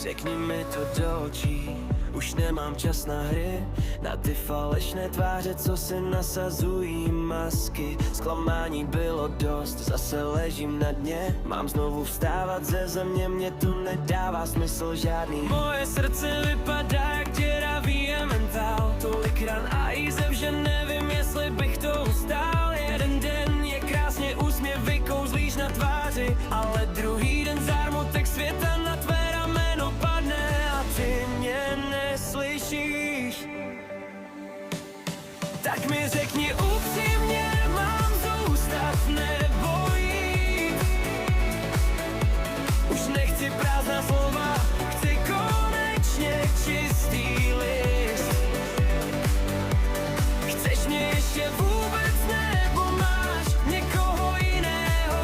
Řekni mi to do očí, už nemám čas na hry, na ty falešné tváře, co si nasazují masky. Zklamání bylo dost, zase ležím na dně, mám znovu vstávat ze země, mě to nedává smysl žádný. Moje srdce vypadá jak děravý mentál, tolik ran a jízev, že nevím, jestli bych to ustál. Jeden den je krásně úsměv, vykouzlíš na tváři, ale druhý den zármutek světa na tvé rameno padne a ty mě neslyšíš. Tak mi řekni upřímně, mám zůstat nebo jít? Už nechci prázdná slova, chci konečně čistý list. Chceš mě ještě vůbec nebo máš někoho jiného?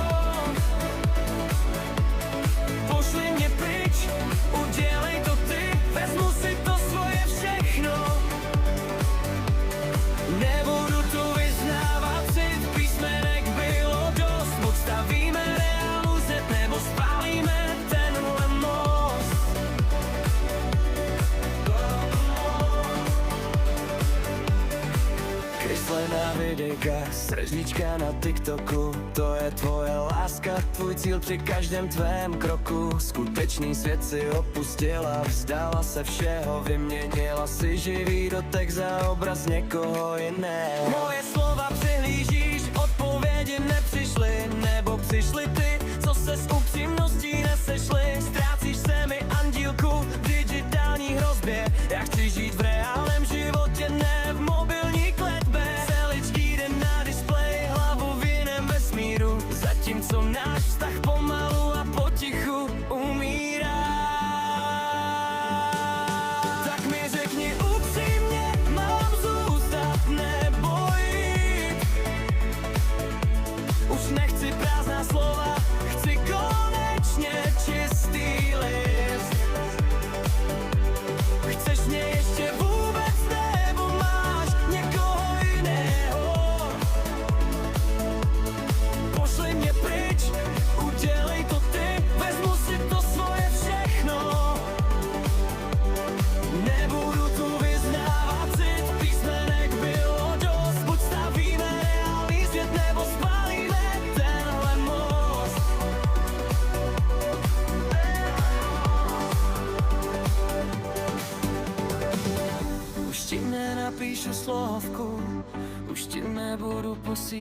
Pošli mě pryč, udělej to ty, vezmu si to svoje všechno. Nebudu tu vyznávat cit, písmenek bylo dost. Buď stavíme reálnou zet, nebo spálíme tenhle most. Kreslená videjka, srdíčka na TikToku, to je tvoje láska, tvůj cíl při každém tvém kroku. Skutečný svět si opustila, vzdala se všeho, vyměnila si živý dotek za obraz někoho jiného. Moje slova